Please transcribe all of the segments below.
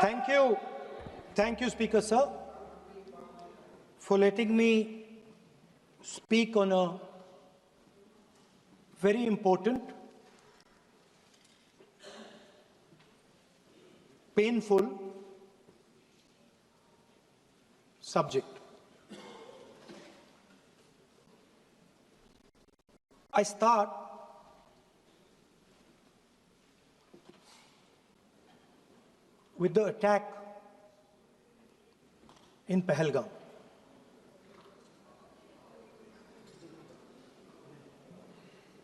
Thank you. Thank you, Speaker Sir, for letting me speak on a very important, painful subject. I start with the attack in Pahalgam.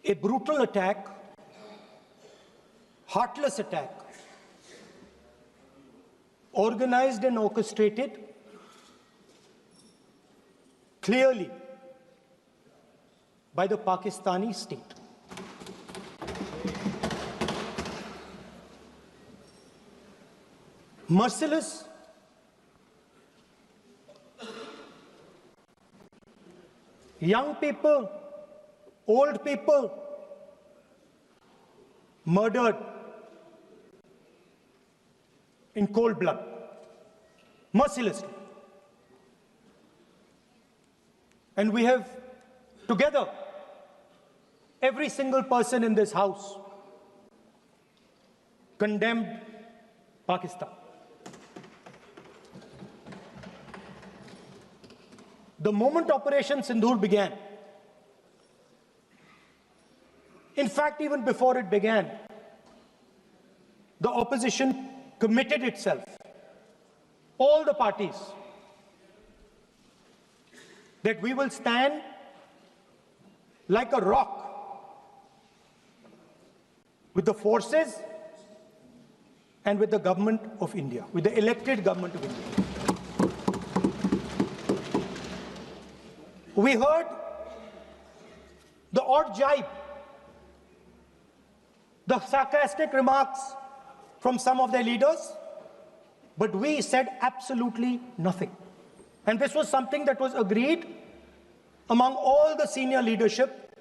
A brutal attack, heartless attack, organized and orchestrated clearly by the Pakistani state. Merciless, young people, old people murdered in cold blood, mercilessly. And we have together, every single person in this house condemned Pakistan. The moment Operation Sindoor began, in fact, even before it began, the opposition committed itself, all the parties, that we will stand like a rock with the forces and with the government of India, with the elected government of India. We heard the odd jibe, the sarcastic remarks from some of their leaders, but we said absolutely nothing. And this was something that was agreed among all the senior leadership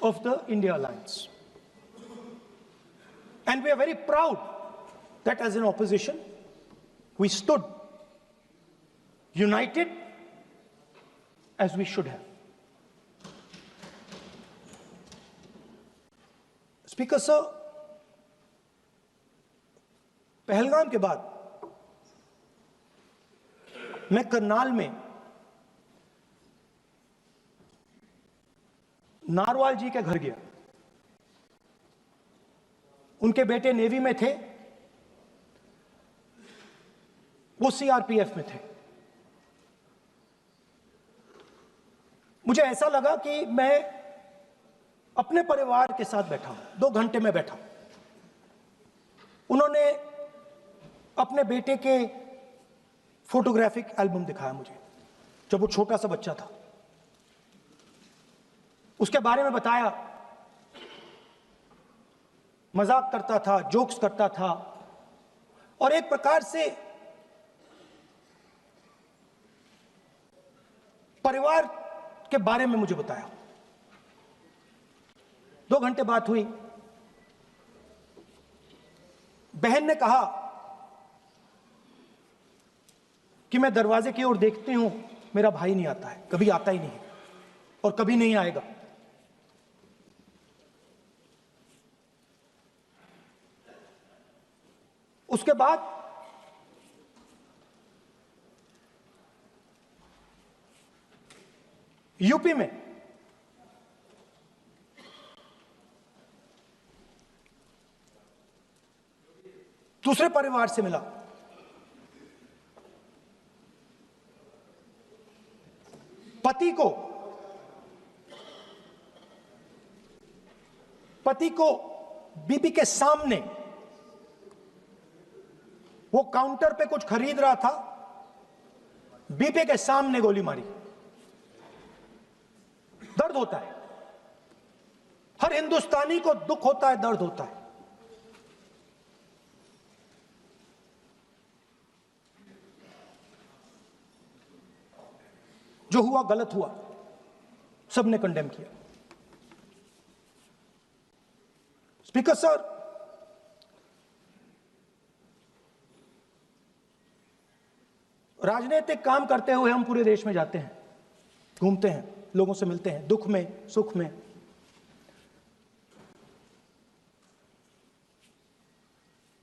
of the India Alliance. And we are very proud that as an opposition, we stood united as we should have. Speaker Sir, Pahalgam के बाद मैं करनाल में narwhal जी के घर गया। उनके बेटे navy में थे, वो सीआरपीएफ में थे। मुझे ऐसा लगा कि मैं अपने परिवार के साथ बैठा हूं। 2 घंटे में बैठा। उन्होंने अपने बेटे के फोटोग्राफिक एल्बम दिखाया मुझे, जब वो छोटा सा बच्चा था। उसके बारे में बताया, मजाक करता था, जोक्स करता था, और एक प्रकार से परिवार के बारे में मुझे बताया। 2 घंटे बात हुई। बहन ने कहा कि मैं दरवाजे की ओर देखती हूं, मेरा भाई नहीं आता है, कभी आता ही नहीं है और कभी नहीं आएगा। उसके बाद यूपी में दूसरे परिवार से मिला। पति को बीबी के सामने, वो काउंटर पे कुछ खरीद रहा था, बीबी के सामने गोली मारी। दर्द होता है, हर हिंदुस्तानी को दुख होता है, दर्द होता है। जो हुआ गलत हुआ, सबने कंडेम किया। स्पीकर सर, राजनीतिक काम करते हुए हम पूरे देश में जाते हैं, घूमते हैं, लोगों से मिलते हैं, दुख में, सुख में।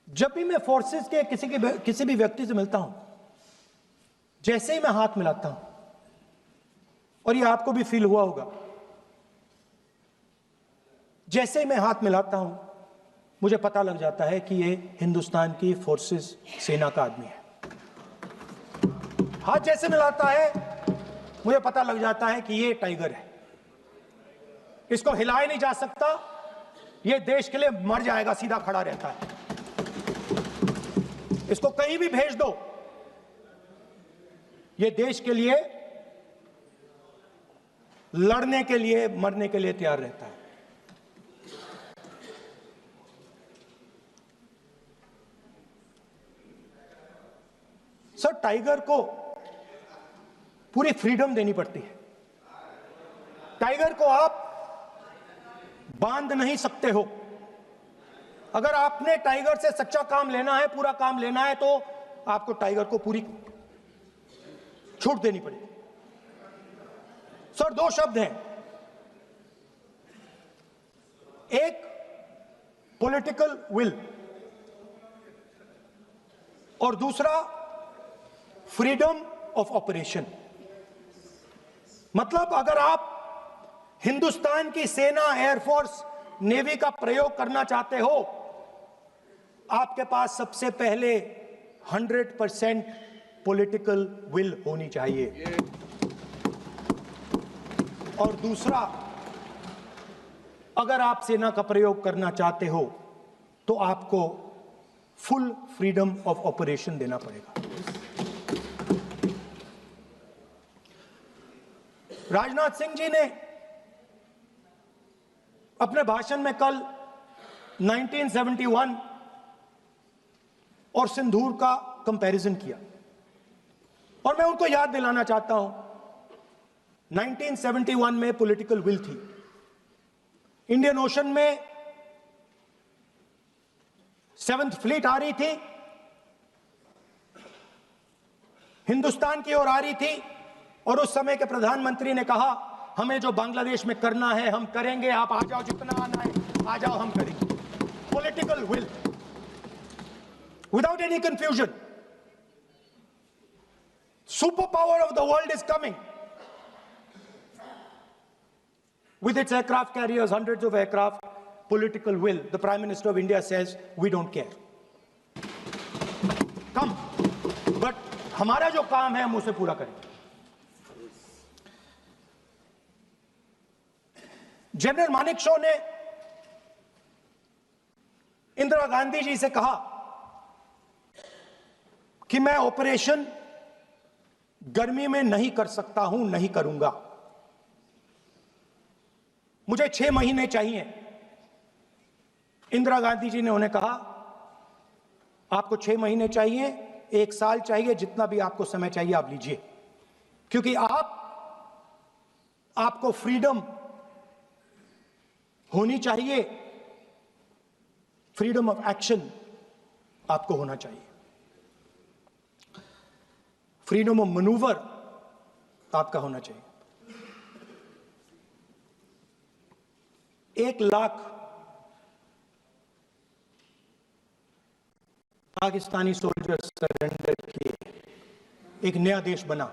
जब भी मैं फोर्सेस के किसी भी व्यक्ति से मिलता हूं, जैसे ही मैं हाथ मिलाता हूं, और ये आपको भी फील हुआ होगा, जैसे ही मैं हाथ मिलाता हूं मुझे पता लग जाता है कि ये हिंदुस्तान की फोर्सेस सेना का आदमी है। हाथ जैसे मिलाता है मुझे पता लग जाता है कि ये टाइगर है, इसको हिलाया नहीं जा सकता, ये देश के लिए मर जाएगा, सीधा खड़ा रहता है। इसको कहीं भी भेज दो, ये देश के लिए लड़ने के लिए, मरने के लिए तैयार रहता है। सर, टाइगर को पूरी फ्रीडम देनी पड़ती है। टाइगर को आप बांध नहीं सकते हो। अगर आपने टाइगर से सच्चा काम लेना है, पूरा काम लेना है, तो आपको टाइगर को पूरी छूट देनी पड़ेगी। सर, दो शब्द हैं, एक पॉलिटिकल विल और दूसरा फ्रीडम ऑफ ऑपरेशन। मतलब अगर आप हिंदुस्तान की सेना, एयरफोर्स, नेवी का प्रयोग करना चाहते हो, आपके पास सबसे पहले 100% पॉलिटिकल विल होनी चाहिए, और दूसरा, अगर आप सेना का प्रयोग करना चाहते हो तो आपको फुल फ्रीडम ऑफ ऑपरेशन देना पड़ेगा। राजनाथ सिंह जी ने अपने भाषण में कल 1971 और सिंदूर का कंपैरिजन किया, और मैं उनको याद दिलाना चाहता हूं, 1971 में पॉलिटिकल विल थी, इंडियन ओशन में 7th फ्लीट आ रही थी, हिंदुस्तान की ओर आ रही थी, और उस समय के प्रधानमंत्री ने कहा, हमें जो बांग्लादेश में करना है हम करेंगे, आप आ जाओ, जितना आना है आ जाओ, हम करेंगे। Political will, without any confusion. Super power of the world is coming with its aircraft carriers, hundreds of aircraft, political will. The Prime Minister of India says, we don't care. Come. But हमारा जो काम है हम उसे पूरा करेंगे। General Manekshaw ने इंदिरा गांधी जी से कहा कि मैं ऑपरेशन गर्मी में नहीं कर सकता हूं, नहीं करूंगा, मुझे 6 महीने चाहिए। इंदिरा गांधी जी ने उन्हें कहा, आपको 6 महीने चाहिए, 1 साल चाहिए, जितना भी आपको समय चाहिए आप लीजिए, क्योंकि आपको फ्रीडम होनी चाहिए, फ्रीडम ऑफ एक्शन आपको होना चाहिए, फ्रीडम ऑफ मैनूवर आपका होना चाहिए। 1 लाख पाकिस्तानी सोल्जर्स सरेंडर किए, एक नया देश बना।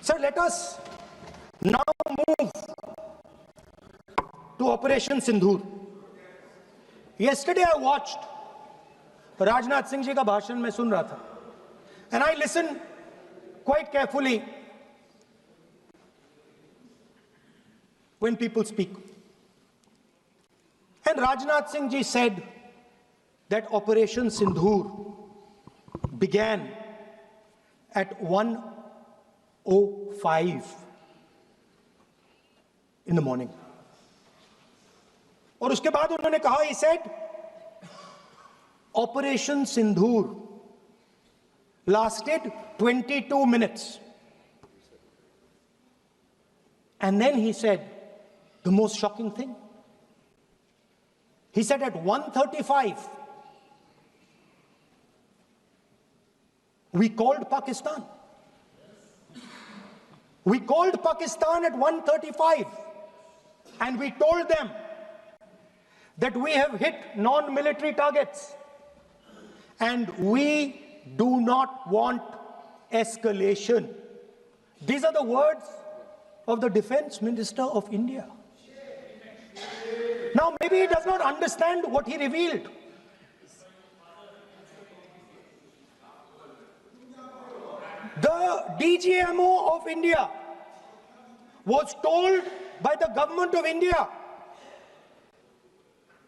Sir, let us now move to operation Sindoor. Yesterday I watched, Rajnath Singh ji का भाषण में सुन रहा था, and I listen quite carefully when people speak. And Rajnath Singh ji said that Operation Sindoor began at 1:05 in the morning. और उसके बाद उन्होंने कहा, he said, Operation Sindoor lasted 22 minutes. And then he said, the most shocking thing. He said at 1:35, We called Pakistan. We called Pakistan at 1:35 and we told them that we have hit non-military targets and we do not want escalation. These are the words of the Defense Minister of India. Now, maybe he does not understand what he revealed. The DGMO of India was told by the government of India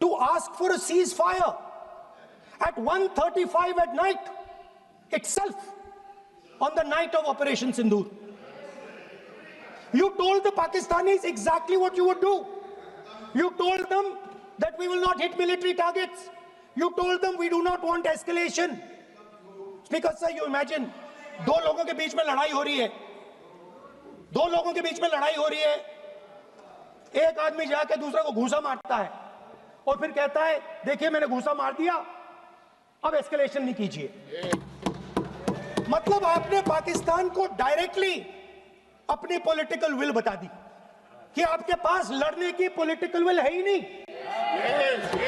to ask for a ceasefire at 1:35 at night itself, on the night of Operation Sindoor. You told the Pakistanis exactly what you would do. You told them that we will not hit military targets. You told them we do not want escalation. Speaker sir, you imagine, दो लोगों के बीच में लड़ाई हो रही है, दो लोगों के बीच में लड़ाई हो रही है, एक आदमी जाके दूसरे को घूंसा मारता है और फिर कहता है देखिए मैंने घूंसा मार दिया, अब एस्केलेशन नहीं कीजिए। मतलब आपने पाकिस्तान को डायरेक्टली अपनी पॉलिटिकल विल बता दी कि आपके पास लड़ने की पॉलिटिकल विल है ही नहीं,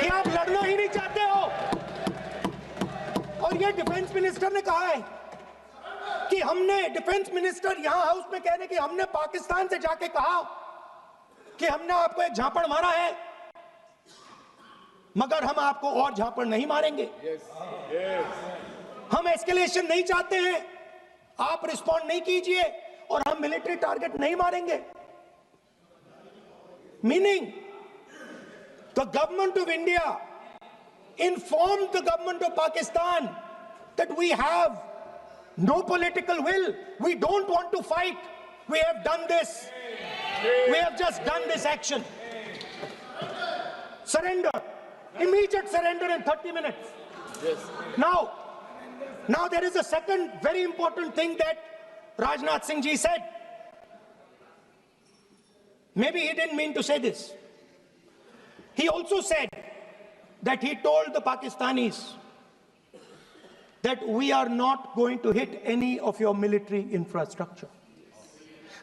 कि आप लड़ना ही नहीं चाहते हो। और ये डिफेंस मिनिस्टर ने कहा है कि हमने, डिफेंस मिनिस्टर यहां हाउस में कह रहे कि हमने पाकिस्तान से जाके कहा कि हमने आपको एक झापड़ मारा है मगर हम आपको और झापड़ नहीं मारेंगे। हम एस्केलेशन नहीं चाहते हैं, आप रिस्पॉन्ड नहीं कीजिए और हम मिलिट्री टारगेट नहीं मारेंगे। Meaning the government of India informed the government of Pakistan that we have no political will. We don't want to fight. We have done this. We have just done this action. Surrender. Immediate surrender in 30 minutes. Yes. Now there is a second very important thing that Rajnath Singh ji said. Maybe he didn't mean to say this. He also said that he told the Pakistanis that we are not going to hit any of your military infrastructure.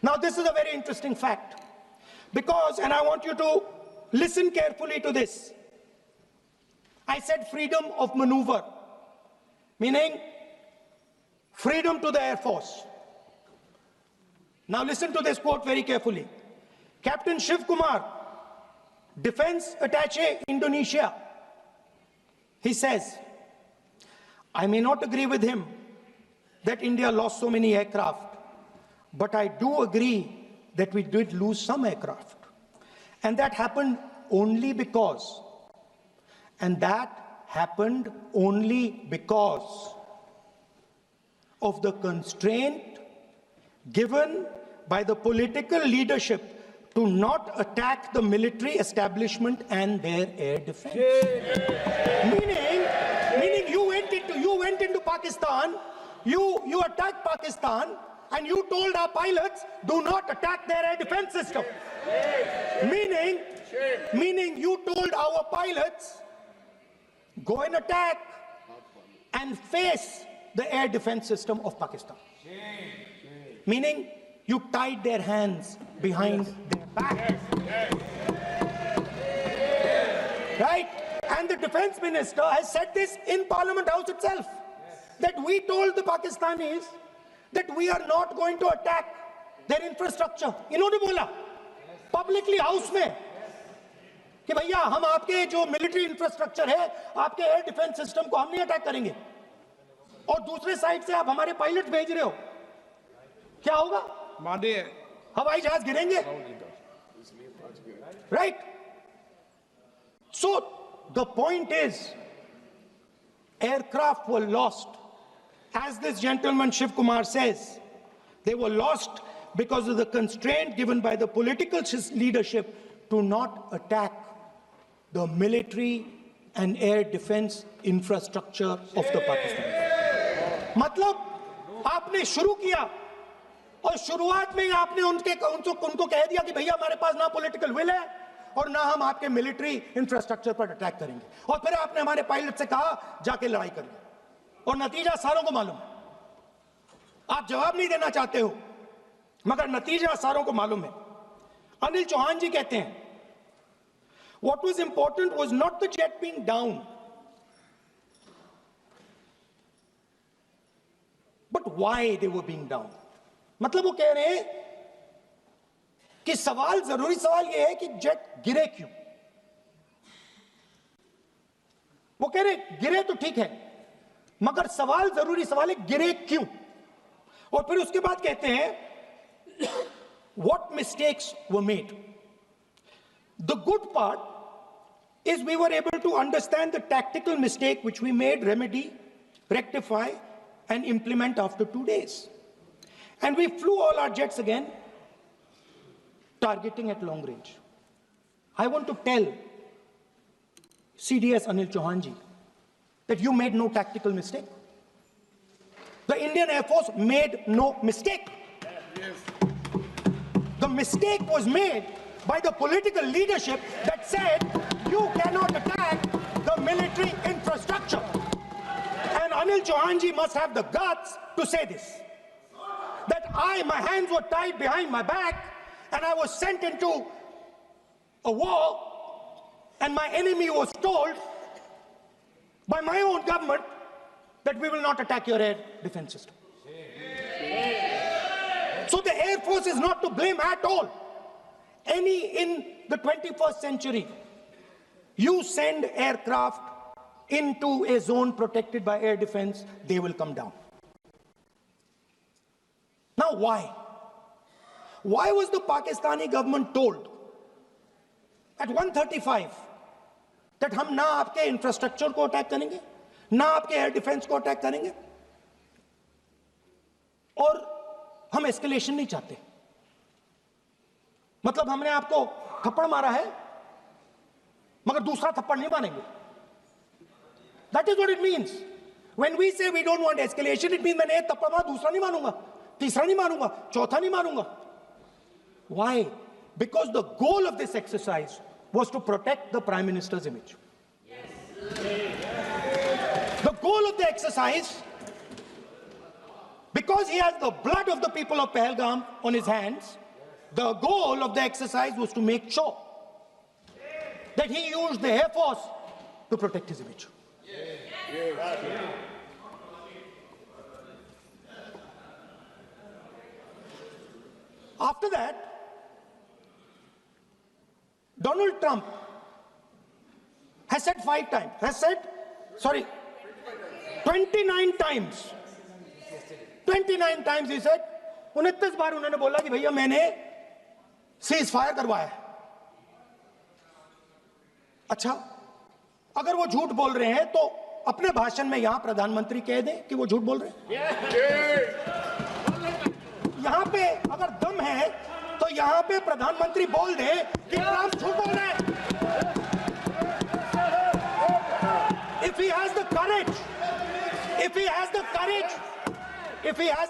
Now this is a very interesting fact because, and I want you to listen carefully to this. I said freedom of maneuver, meaning freedom to the Air Force. Now listen to this quote very carefully. Captain Shiv Kumar, Defense Attaché, Indonesia, he says, I may not agree with him that India lost so many aircraft, but I do agree that we did lose some aircraft. And that happened only because, of the constraint given by the political leadership to not attack the military establishment and their air defense. Meaning you went into Pakistan, you attacked Pakistan, and you told our pilots, do not attack their air defense system. Meaning you told our pilots, go and attack and face the air defense system of Pakistan. Meaning you tied their hands behind their back. Right? And the defense minister has said this in Parliament House itself, that we told the Pakistanis that we are not going to attack their infrastructure. इन्होंने बोला publicly house में कि भैया हम आपके जो military infrastructure है, आपके air defense system को हम नहीं attack करेंगे, और दूसरे साइड से आप हमारे पायलट भेज रहे हो, क्या होगा? हवाई जहाज गिरेंगे, right? So the point is, aircraft were lost. As this gentleman Shiv Kumar says, they were lost because of the constraint given by the political leadership to not attack the military and air defense infrastructure of the Pakistan. मतलब आपने शुरू किया और शुरुआत में ही आपने उनको कह दिया कि भैया हमारे पास ना पॉलिटिकल विल है और ना हम आपके मिलिट्री इंफ्रास्ट्रक्चर पर अटैक करेंगे, और फिर आपने हमारे पायलट से कहा जाके लड़ाई करिए, और नतीजा सारों को मालूम है। आप जवाब नहीं देना चाहते हो, मगर नतीजा सारों को मालूम है। अनिल चौहान जी कहते हैं, what was important was not the jet being down, but why they were being down. मतलब वो कह रहे हैं कि जरूरी सवाल ये है कि जेट गिरे क्यों। वो कह रहे गिरे तो ठीक है, मगर जरूरी सवाल है गिरे क्यों। और फिर उसके बाद कहते हैं what mistakes were made. The good part is we were able to understand the tactical mistake which we made, remedy, rectify, and implement after 2 days. And we flew all our jets again, targeting at long range. I want to tell CDS Anil Chauhan ji that you made no tactical mistake. The Indian Air Force made no mistake. The mistake was made by the political leadership that said you cannot attack the military infrastructure. And Anil Chauhan ji must have the guts to say this. That my hands were tied behind my back and I was sent into a war and my enemy was told by my own government that we will not attack your air defense system. So the Air Force is not to blame at all. In the 21st century, you send aircraft into a zone protected by air defense, they will come down. Now why? Why was the Pakistani government told at 1:35 that हम ना आपके infrastructure को attack करेंगे, ना आपके air defence को attack करेंगे, और हम एस्केलेशन नहीं चाहते? मतलब हमने आपको थप्पड़ मारा है मगर दूसरा थप्पड़ नहीं मारेंगे. That is what it means. When we say we don't want escalation, it means मैंने एक थप्पड़ मारा, दूसरा नहीं मारूंगा, तीसरा नहीं मारूंगा, चौथा नहीं मारूंगा. Why? Because the goal of this exercise was to protect the Prime Minister's image. The goal of the exercise, because he has the blood of the people of Pahalgam on his hands, the goal of the exercise was to make sure that he used the Air Force to protect his image. After that, Donald Trump has said 29 times. 29 times he said, 29 बार उन्होंने बोला कि भैया मैंने cease fire करवाया है. अच्छा, अगर वो झूठ बोल रहे हैं तो अपने भाषण में यहां प्रधानमंत्री कह दें कि वो झूठ बोल रहे हैं. यहां पे अगर दम है तो यहां पे प्रधानमंत्री बोल दे कि ट्रंप झूठ बोल रहे हैं. If he has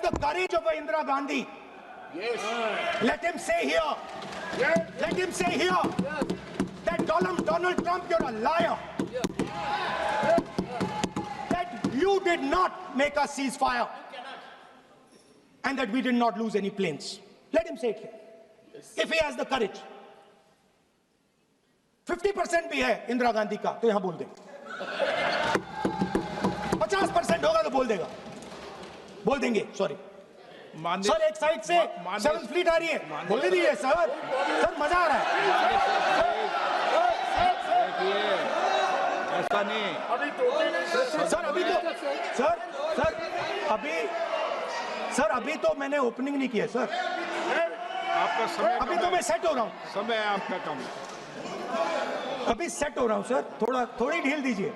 the courage of Indira Gandhi, let him say here that Donald Trump, you're a liar. That you did not make a ceasefire and that we did not lose any planes. Let him say it here. If he has the courage. 50% भी है इंदिरा गांधी का तो यहां बोल दे. 50% होगा तो बोल देंगे. सॉरी सर, एक साइड से 7th फ्लीट आ रही है, बोलने दीजिए सर. मजा आ रहा है. ऐसा नहीं सर अभी तो मैंने ओपनिंग नहीं किया सर. आपका समय अभी तो मैं सेट हो रहा हूं. समय आपका कम, अभी सेट हो रहा हूं सर. थोड़ी ढील दीजिए.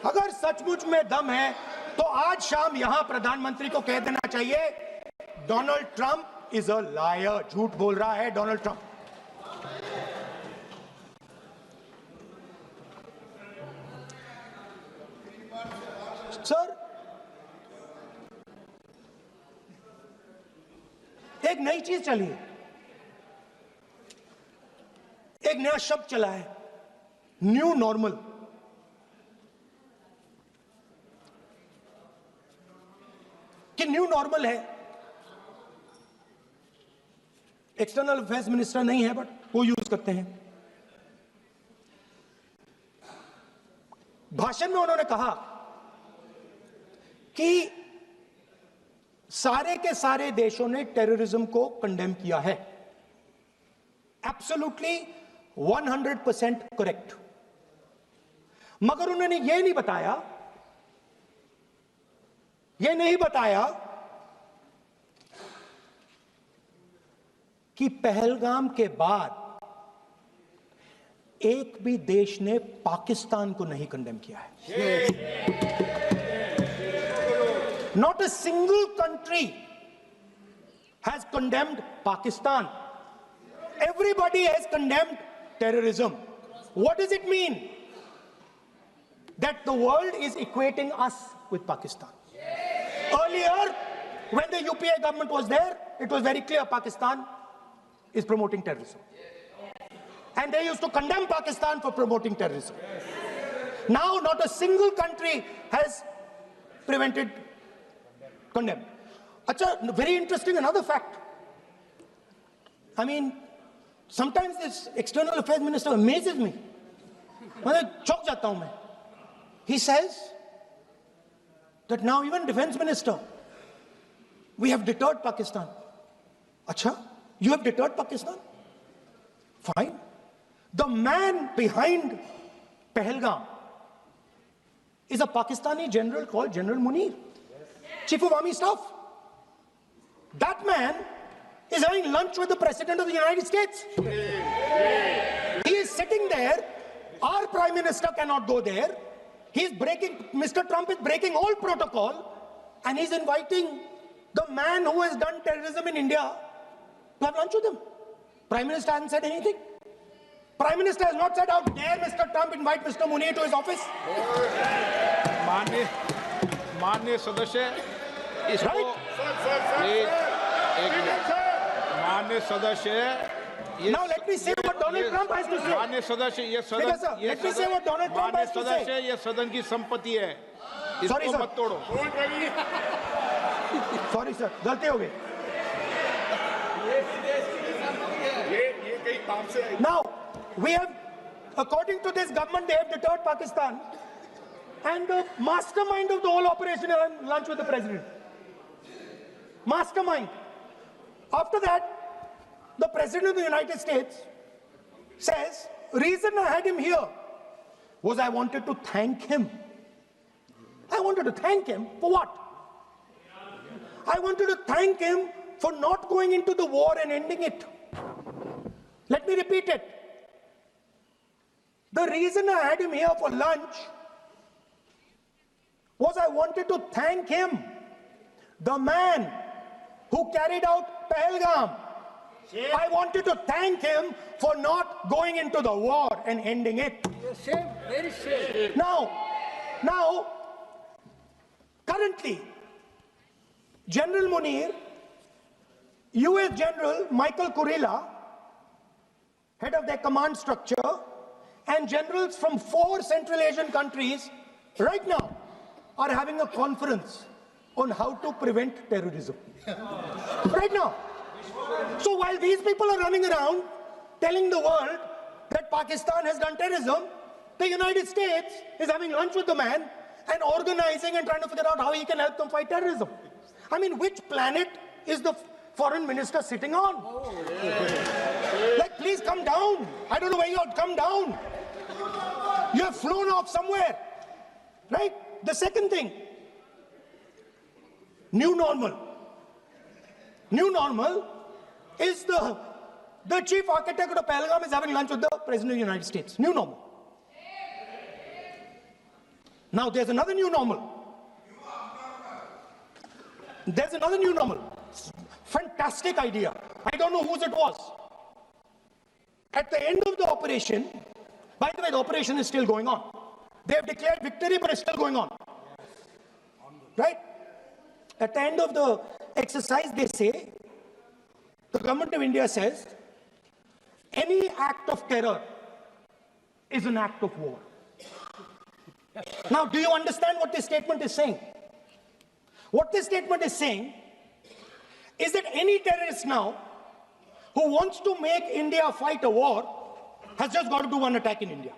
अगर सचमुच में दम है तो आज शाम यहां प्रधानमंत्री को कह देना चाहिए Donald Trump is a liar. झूठ बोल रहा है डोनाल्ड ट्रंप. सर, एक नई चीज चली है, एक नया शब्द चला है, न्यू नॉर्मल. न्यू नॉर्मल है। एक्सटर्नल अफेयर्स मिनिस्टर नहीं है, बट वो यूज करते हैं। भाषण में उन्होंने कहा कि सारे के सारे देशों ने टेररिज्म को कंडेम किया है। Absolutely 100% correct. मगर उन्होंने यह नहीं बताया कि पहलगाम के बाद एक भी देश ने पाकिस्तान को नहीं कंडेम किया है। Not a single country has condemned Pakistan. Everybody has condemned terrorism. What does it mean? That the world is equating us with Pakistan. Earlier, when the UPA government was there, it was very clear Pakistan is promoting terrorism. And they used to condemn Pakistan for promoting terrorism. Now, not a single country has prevented condemn. Achha, very interesting, another fact. I mean, sometimes this external affairs minister amazes me. Chok jata hu main. He says that now even defense minister, we have deterred Pakistan. Achha, you have deterred Pakistan? Fine. The man behind Pahalgam is a Pakistani general called General Munir. Chief of Army Staff. That man is having lunch with the President of the United States. He is sitting there. Our Prime Minister cannot go there. Mr. Trump is breaking all protocol, and he's inviting the man who has done terrorism in India to have lunch with him. Prime Minister hasn't said anything. Prime Minister has not said, how dare Mr. Trump invite Mr. Munir to his office. माननीय सदस्य इसको माननीय सदस्य Now let me say what Donald Trump has to say. माननीय सदस्य ये सदन let me say what Donald Trump has to say. सदस्य ये सदन की संपत्ति है, इसको मत तोड़ो। Sorry sir, गलती हो गई। Now we have, according to this government, they have deterred Pakistan. And the mastermind of the whole operation is having lunch with the president. Mastermind. After that, the president of the United States says, reason I had him here was I wanted to thank him. I wanted to thank him for what? I wanted to thank him for not going into the war and ending it. Let me repeat it. The reason I had him here for lunch was I wanted to thank him, the man who carried out Pahalgam. I wanted to thank him for not going into the war and ending it. Very shame. Now, currently, General Munir, US General Michael Kurilla, head of their command structure, and generals from 4 Central Asian countries right now are having a conference on how to prevent terrorism. Right now. So while these people are running around telling the world that Pakistan has done terrorism, the United States is having lunch with the man and organizing and trying to figure out how he can help them fight terrorism. I mean, which planet is the foreign minister sitting on? Like, please come down. I don't know where you are. Come down. You have flown off somewhere. Right? The second thing, new normal. New normal is the chief architect of Pahalgam is having lunch with the President of the United States. New normal. Now there's another new normal. There's another new normal. Fantastic idea. I don't know whose it was. At the end of the operation, by the way, the operation is still going on. They have declared victory, but it's still going on. Right? At the end of the exercise, they say, the government of India says, any act of terror is an act of war. Now, do you understand what this statement is saying? What this statement is saying is that any terrorist now who wants to make India fight a war has just got to do one attack in India.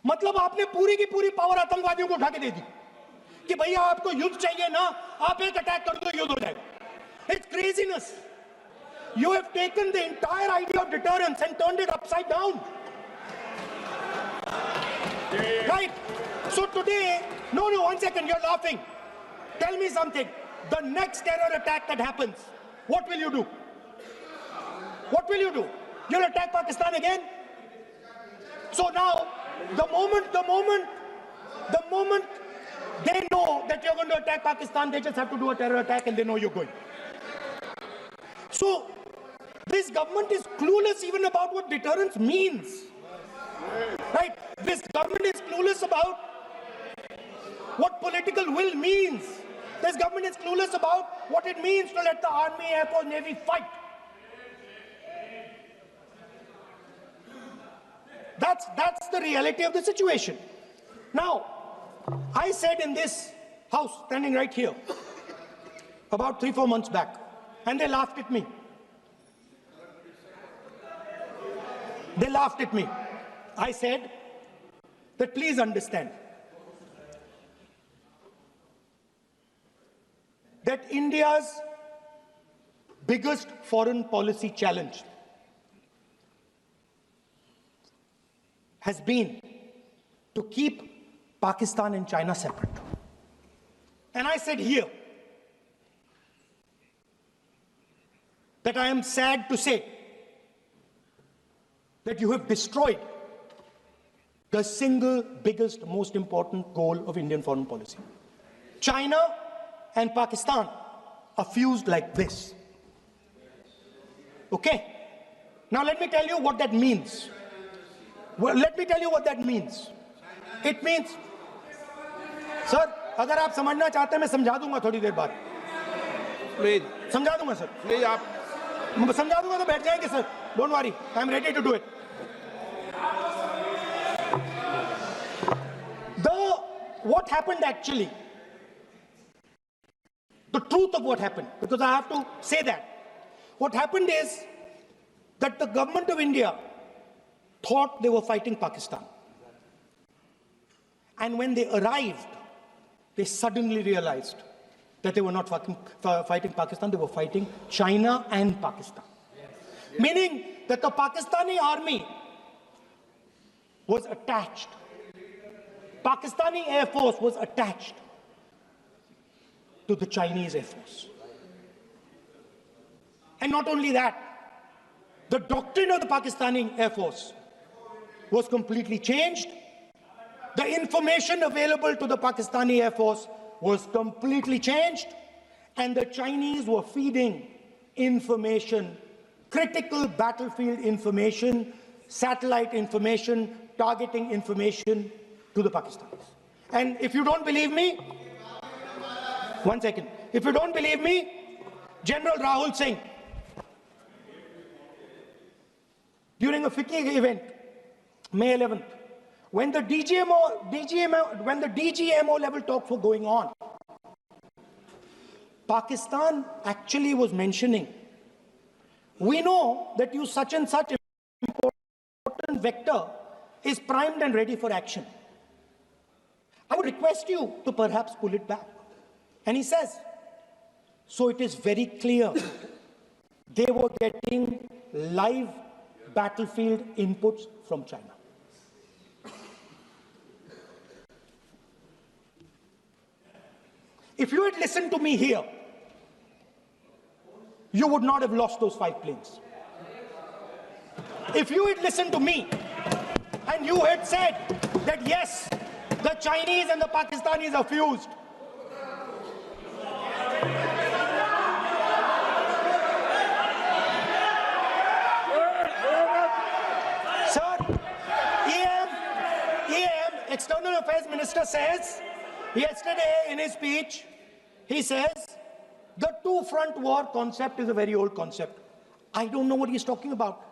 मतलब आपने पूरी की पूरी power आतंकवादियों को उठा के दे दी कि भैया आपको युद्ध चाहिए ना, आप एक अटैक कर दो, युद्ध हो जाएगा. It's craziness. You have taken the entire idea of deterrence and turned it upside down. Right? So today, no, one second, you're laughing. Tell me something. The next terror attack that happens, what will you do? What will you do? You'll attack Pakistan again? So now, the moment they know that you're going to attack Pakistan, they just have to do a terror attack and they know you're going. So, this government is clueless even about what deterrence means. Right? This government is clueless about what political will means. This government is clueless about what it means to let the Army, Air Force, Navy fight. That's the reality of the situation. Now, I said in this house, standing right here, about 3-4 months back, and they laughed at me. They laughed at me. I said that please understand that India's biggest foreign policy challenge has been to keep Pakistan and China separate. And I said here that I am sad to say that you have destroyed the single biggest, most important goal of Indian foreign policy. China and Pakistan are fused like this. Okay? Now let me tell you what that means. Well, let me tell you what that means. It means, sir, अगर आप समझना चाहते हैं मैं समझा दूंगा थोड़ी देर बाद. Please. समझा दूंगा सर. Please, आप समझा दूंगा तो बैठ जाएंगे sir. Don't worry, I'm ready to do it. What happened actually, the truth of what happened, because I have to say that. What happened is that the government of India thought they were fighting Pakistan. And when they arrived, they suddenly realized that they were not fighting Pakistan, they were fighting China and Pakistan. Yes. Meaning that the Pakistani army was attached. Pakistani Air Force was attached to the Chinese Air Force. And not only that, the doctrine of the Pakistani Air Force was completely changed. The information available to the Pakistani Air Force was completely changed. And the Chinese were feeding information, critical battlefield information, satellite information, targeting information to the Pakistanis. And if you don't believe me, one second. If you don't believe me, General Rahul Singh, during a FICCI event, May 11th, when the DGMO level talks were going on, Pakistan actually was mentioning, we know that you such and such important vector is primed and ready for action. I would request you to perhaps pull it back. And he says, so it is very clear they were getting live battlefield inputs from China. If you had listened to me here, you would not have lost those 5 planes. If you had listened to me and you had said that yes, the Chinese and the Pakistanis are fused, sir, EM, External Affairs Minister says, yesterday in his speech, he says, the two-front war concept is a very old concept. I don't know what he's talking about.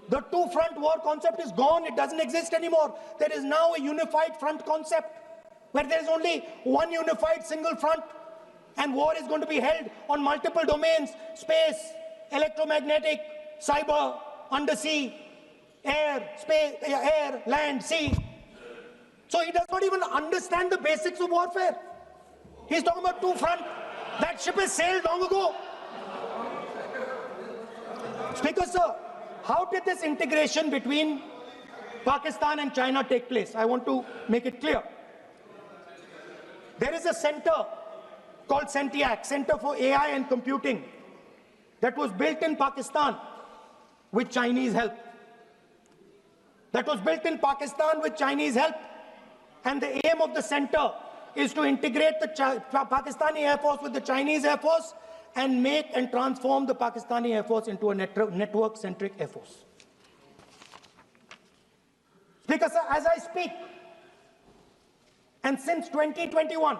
The two-front war concept is gone. It doesn't exist anymore. There is now a unified front concept where there is only one unified single front. And war is going to be held on multiple domains: space, electromagnetic, cyber, undersea, air, space, air, land, sea. So he does not even understand the basics of warfare. He's talking about two front. That ship has sailed long ago. Speaker, sir, how did this integration between Pakistan and China take place? I want to make it clear. There is a center called CENTIAC, Center for AI and Computing, that was built in Pakistan with Chinese help. And the aim of the center is to integrate the Pakistani Air Force with the Chinese Air Force and make and transform the Pakistani Air Force into a network-centric Air Force. Speaker, sir, as I speak, and since 2021,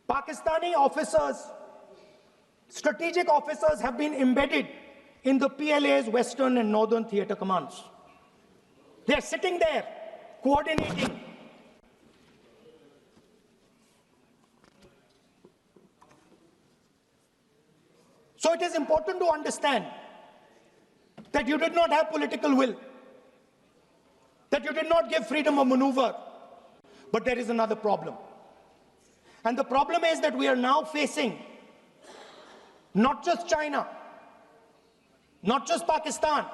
Pakistani officers, strategic officers, have been embedded in the PLA's Western and Northern Theatre Commands. They are sitting there, coordinating. So it is important to understand that you did not have political will, that you did not give freedom of maneuver. But there is another problem. And the problem is that we are now facing not just China, not just Pakistan,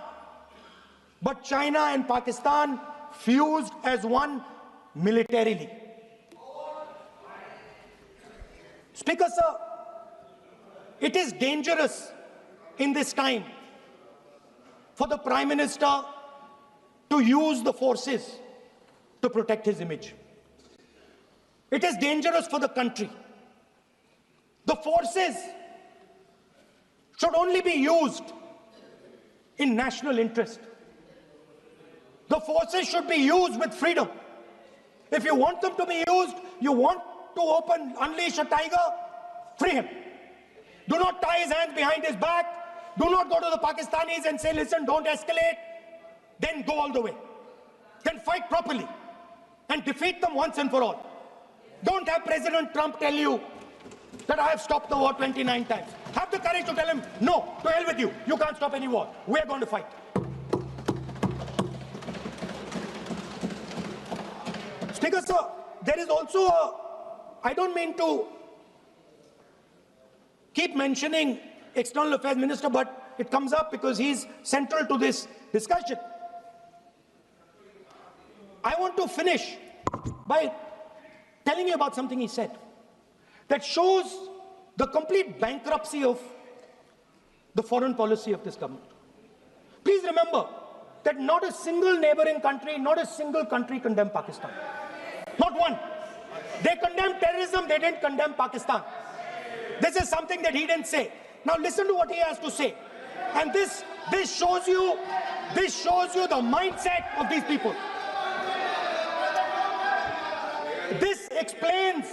but China and Pakistan fused as one militarily. Speaker, sir, it is dangerous in this time for the Prime Minister to use the forces to protect his image. It is dangerous for the country. The forces should only be used in national interest. The forces should be used with freedom. If you want them to be used, you want to unleash a tiger, free him. Do not tie his hands behind his back. Do not go to the Pakistanis and say, listen, don't escalate. Then go all the way. Then fight properly and defeat them once and for all. Don't have President Trump tell you that I have stopped the war 29 times. Have the courage to tell him, no, to hell with you. You can't stop any war. We're going to fight. Speaker, sir, there is also I don't mean to keep mentioning External Affairs Minister, but it comes up because he's central to this discussion. I want to finish by telling you about something he said that shows the complete bankruptcy of the foreign policy of this government. Please remember that not a single neighboring country, not a single country condemned Pakistan. Not one. They condemned terrorism, they didn't condemn Pakistan. This is something that he didn't say. Now listen to what he has to say. And this shows you the mindset of these people. This explains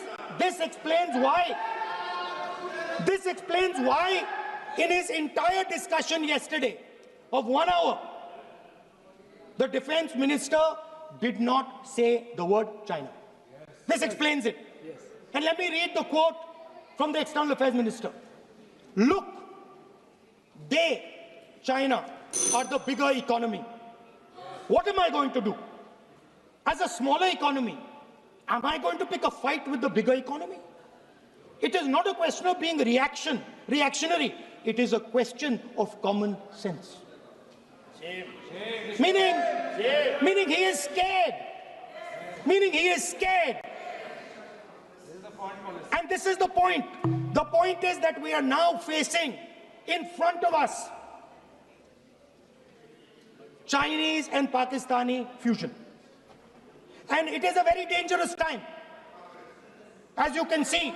why in his entire discussion yesterday of 1 hour, the defense minister did not say the word China. This explains it. And let me read the quote from the External Affairs Minister. Look, China, are the bigger economy. What am I going to do? As a smaller economy, am I going to pick a fight with the bigger economy? It is not a question of being reactionary. It is a question of common sense. Meaning he is scared. And this is the point. The point is that we are now facing in front of us Chinese and Pakistani fusion. And it is a very dangerous time. As you can see,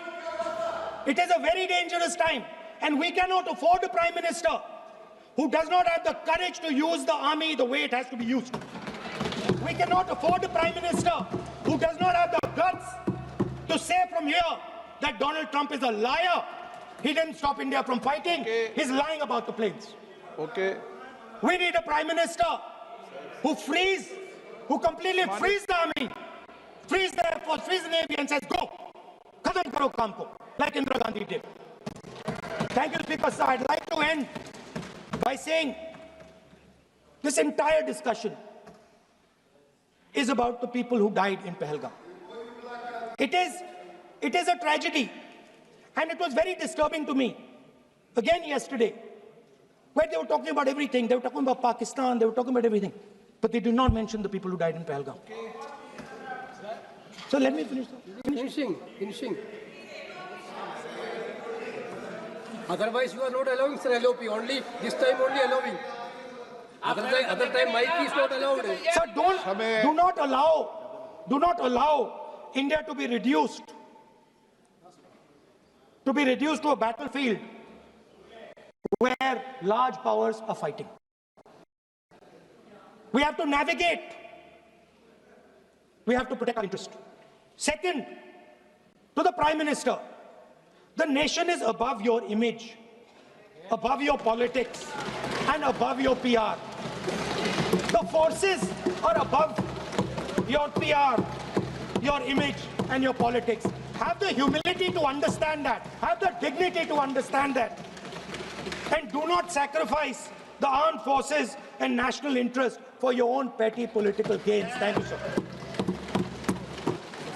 it is a very dangerous time. And we cannot afford a Prime Minister who does not have the courage to use the army the way it has to be used. We cannot afford a Prime Minister who does not have the guts to say from here that Donald Trump is a liar. He didn't stop India from fighting. Okay. He's lying about the planes. Okay. We need a Prime Minister who completely frees the army, frees the Air Force, frees the Navy and says, go, खत्म करो काम को, like Indira Gandhi did. Thank you, Speaker sir. I'd like to end by saying this entire discussion is about the people who died in Pahalgam. It is a tragedy, and it was very disturbing to me. Again yesterday, where they were talking about everything, they were talking about Pakistan, they were talking about everything, but they did not mention the people who died in Pahalgam. So let me finish. Finishing. Otherwise, you are not allowing, sir, LOP. Only this time, only allowing. Other time, mic is not allowed. Sir, do not allow India to be reduced to a battlefield where large powers are fighting. We have to navigate. We have to protect our interest. Second, to the Prime Minister, the nation is above your image, above your politics, and above your PR. The forces are above your PR, your image, and your politics. Have the humility to understand that. Have the dignity to understand that. And do not sacrifice the armed forces and national interest for your own petty political gains. Thank you, sir.